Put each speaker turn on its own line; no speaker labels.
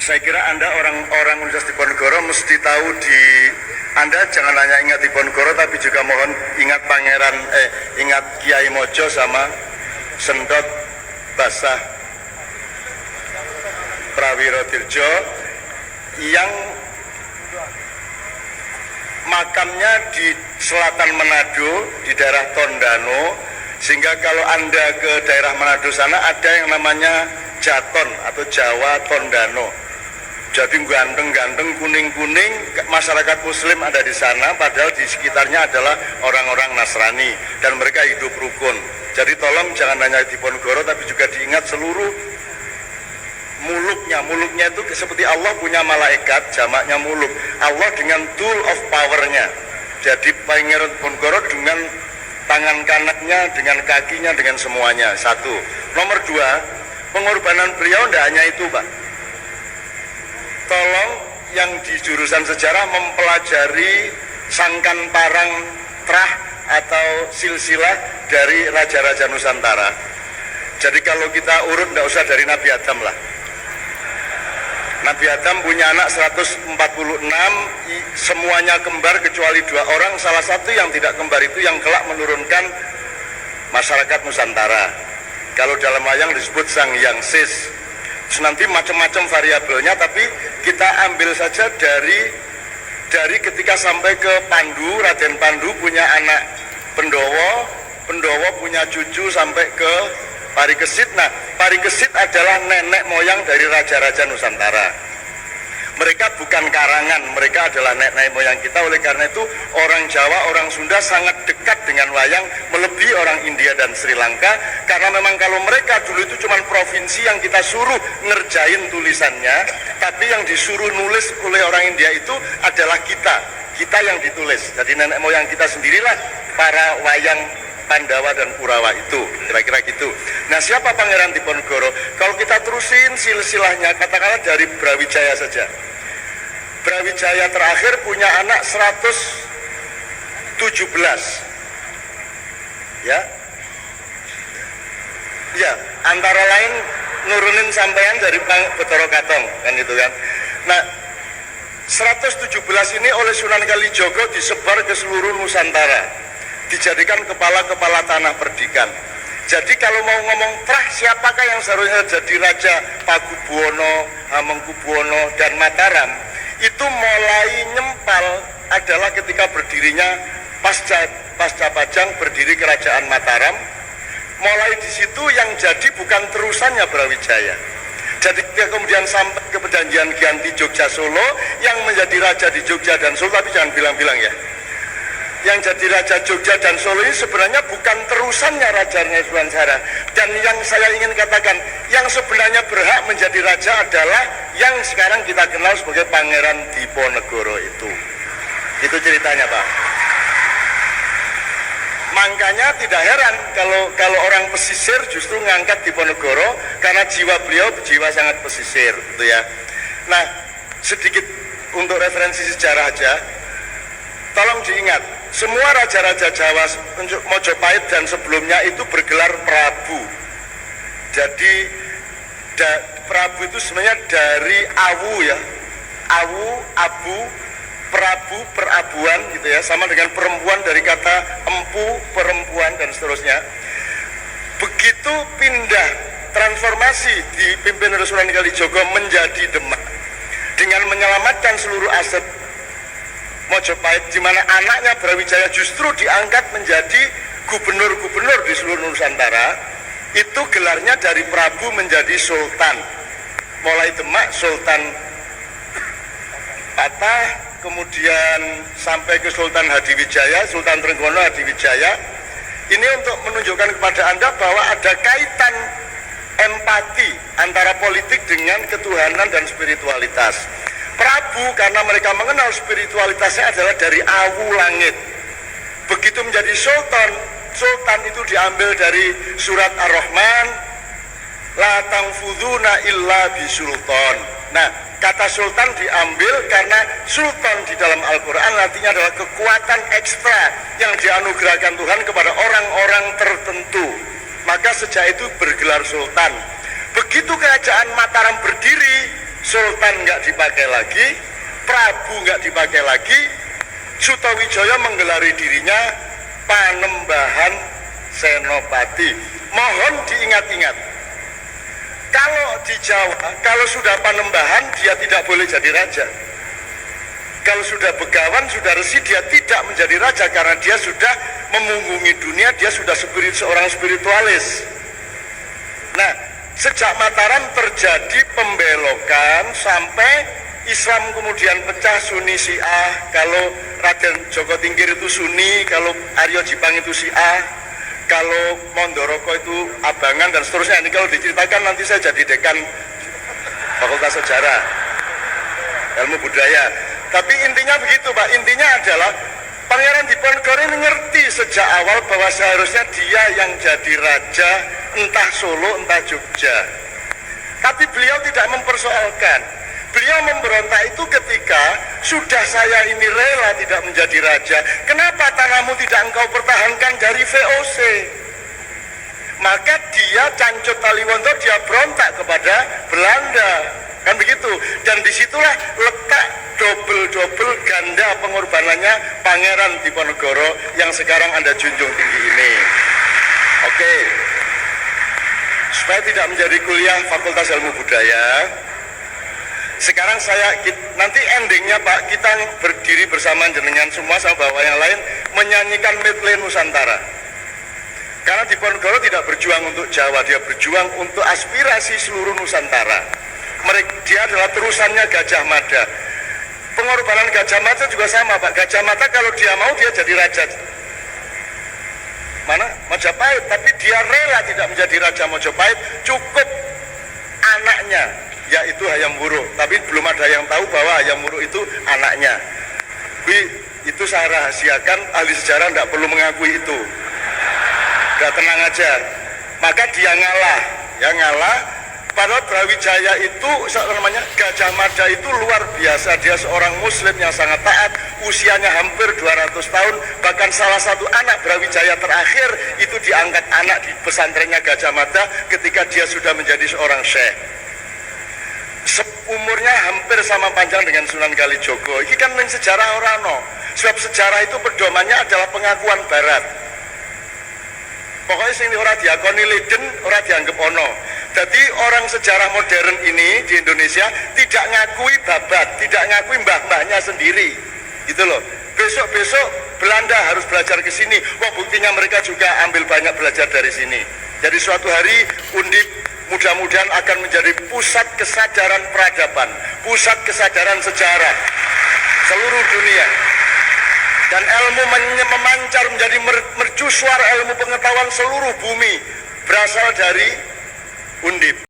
Saya kira Anda orang-orang Universitas Diponegoro mesti tahu Anda jangan hanya ingat Diponegoro tapi juga mohon ingat ingat Kiai Mojo sama Sendot Basah Prawiro Dirjo yang makamnya di selatan Manado di daerah Tondano, sehingga kalau Anda ke daerah Manado sana ada yang namanya Jaton atau Jawa Tondano. Jadi ganteng-ganteng, kuning-kuning, masyarakat Muslim ada di sana, padahal di sekitarnya adalah orang-orang Nasrani dan mereka hidup rukun. Jadi tolong jangan hanya di Diponegoro tapi juga diingat seluruh muluknya itu seperti Allah punya malaikat, jamaknya muluk. Allah dengan tool of powernya. Jadi Pangeran Diponegoro dengan tangan kanannya, dengan kakinya, dengan semuanya. Satu. Nomor dua, pengorbanan beliau tidak hanya itu, Pak. Tolong yang di jurusan sejarah mempelajari sangkan parang trah atau silsilah dari raja-raja Nusantara. Jadi kalau kita urut tidak usah dari Nabi Adam lah. Nabi Adam punya anak 146, semuanya kembar kecuali 2 orang, salah satu yang tidak kembar itu yang kelak menurunkan masyarakat Nusantara. Kalau dalam wayang disebut Sang Hyang Sis. Terus nanti macam-macam variabelnya, tapi kita ambil saja dari ketika sampai ke Pandu, Raden Pandu punya anak Pendowo, Pendowo punya cucu sampai ke Parikesit. Nah, Parikesit adalah nenek moyang dari raja-raja Nusantara. Mereka bukan karangan, mereka adalah nenek moyang kita. Oleh karena itu orang Jawa, orang Sunda sangat dekat dengan wayang, melebihi orang India dan Sri Lanka. Karena memang kalau mereka dulu itu cuma provinsi yang kita suruh ngerjain tulisannya, tapi yang disuruh nulis oleh orang India itu adalah kita yang ditulis. Jadi nenek moyang kita sendirilah para wayang Pandawa dan Kurawa itu, kira-kira gitu. Nah, siapa Pangeran Diponegoro? Kalau kita terusin silsilahnya, katakanlah dari Brawijaya saja. Brawijaya terakhir punya anak 117. Ya, antara lain nurunin sampean dari Betoro Katong, kan gitu kan. Nah, 117 ini oleh Sunan Kalijogo disebar ke seluruh Nusantara, dijadikan kepala-kepala tanah perdikan. Jadi kalau mau ngomong trah, siapakah yang seharusnya jadi Raja Pakubuwono, Hamengkubuwono, dan Mataram, itu mulai nyempal adalah ketika berdirinya pasca Pajang berdiri Kerajaan Mataram. Mulai di situ yang jadi bukan terusannya Brawijaya. Jadi kemudian sampai ke perjanjian Giyanti Jogja Solo, yang menjadi raja di Jogja dan Solo, tapi jangan bilang-bilang ya. Yang jadi Raja Jogja dan Solo ini sebenarnya bukan terusannya Raja Nusantara. Dan yang saya ingin katakan, yang sebenarnya berhak menjadi raja adalah yang sekarang kita kenal sebagai Pangeran Diponegoro itu. Itu ceritanya, Pak. Makanya tidak heran kalau orang pesisir justru ngangkat Diponegoro, karena jiwa beliau jiwa sangat pesisir, gitu ya. Nah, sedikit untuk referensi sejarah aja. Tolong diingat, semua raja-raja Jawa Mojopahit dan sebelumnya itu bergelar Prabu. Jadi Prabu itu sebenarnya dari Awu ya, Awu, Abu, Prabu, perabuan gitu ya, sama dengan perempuan dari kata empu, perempuan dan seterusnya. Begitu pindah transformasi dipimpin oleh Sunan Kalijogo menjadi Demak dengan menyelamatkan seluruh aset Mojopahit, di mana anaknya Brawijaya justru diangkat menjadi gubernur-gubernur di seluruh Nusantara. Itu gelarnya dari Prabu menjadi Sultan. Mulai Demak Sultan Patah, kemudian sampai ke Sultan Hadiwijaya, Sultan Trenggono Hadiwijaya. Ini untuk menunjukkan kepada Anda bahwa ada kaitan empati antara politik dengan ketuhanan dan spiritualitas. Prabu karena mereka mengenal spiritualitasnya adalah dari awu langit. Begitu menjadi sultan, sultan itu diambil dari surat Ar-Rahman, la tangfuduna illa bisultan. Nah, kata sultan diambil karena sultan di dalam Al-Quran artinya adalah kekuatan ekstra yang dianugerahkan Tuhan kepada orang-orang tertentu. Maka sejak itu bergelar sultan. Begitu kerajaan Mataram berdiri, Sultan nggak dipakai lagi, Prabu nggak dipakai lagi, Sutawijaya menggelari dirinya Panembahan Senopati. Mohon diingat-ingat, kalau di Jawa, kalau sudah Panembahan dia tidak boleh jadi raja. Kalau sudah Begawan, sudah Resi, dia tidak menjadi raja karena dia sudah memunggungi dunia, dia sudah seorang spiritualis. Nah, sejak Mataram terjadi pembelokan sampai Islam kemudian pecah Sunni Syiah. Kalau Raden Joko Tingkir itu Sunni, kalau Aryo Jipang itu Syiah, kalau Mondoroko itu Abangan dan seterusnya. Ini kalau diceritakan nanti saya jadi dekan Fakultas Sejarah, Ilmu Budaya. Tapi intinya begitu Pak, intinya adalah Pangeran Diponegoro ini ngerti sejak awal bahwa seharusnya dia yang jadi raja, entah Solo, entah Jogja. Tapi beliau tidak mempersoalkan. Beliau memberontak itu ketika sudah saya ini rela tidak menjadi raja, kenapa tanahmu tidak engkau pertahankan dari VOC? Maka dia Cancut Taliwonto, dia berontak kepada Belanda, kan begitu. Dan disitulah letak double ganda pengorbanannya Pangeran Diponegoro yang sekarang Anda junjung tinggi ini. Oke, supaya tidak menjadi kuliah Fakultas Ilmu Budaya, sekarang nanti endingnya Pak, kita berdiri bersama jenengan semua sama bapak yang lain menyanyikan medley Nusantara. Karena Diponegoro tidak berjuang untuk Jawa, dia berjuang untuk aspirasi seluruh Nusantara. Dia adalah terusannya Gajah Mada. Pengorbanan Gajah Mada juga sama Pak. Gajah Mada kalau dia mau dia jadi raja mana? Majapahit. Tapi dia rela tidak menjadi raja Majapahit, cukup anaknya yaitu Hayam Wuruk. Tapi belum ada yang tahu bahwa Hayam Wuruk itu anaknya. Itu saya rahasiakan, ahli sejarah tidak perlu mengakui itu. Udah tenang aja. Maka dia ngalah. Padahal Brawijaya itu namanya Gajah Mada itu luar biasa. Dia seorang muslim yang sangat taat, usianya hampir 200 tahun. Bahkan salah satu anak Brawijaya terakhir itu diangkat anak di pesantrennya Gajah Mada ketika dia sudah menjadi seorang syekh. Umurnya hampir sama panjang dengan Sunan Kalijogo. Ini kan sejarah orano. Sebab sejarah itu pedomannya adalah pengakuan barat. Pokoknya sing ora diakoni leden, ora dianggap ono. Jadi orang sejarah modern ini di Indonesia tidak ngakui babat, tidak ngakui mbah-mbahnya sendiri. Gitu loh. Besok-besok Belanda harus belajar ke sini. Wah, buktinya mereka juga ambil banyak belajar dari sini. Jadi suatu hari Undip mudah-mudahan akan menjadi pusat kesadaran peradaban, pusat kesadaran sejarah seluruh dunia. Dan ilmu memancar menjadi mercusuar ilmu pengetahuan seluruh bumi berasal dari Undip.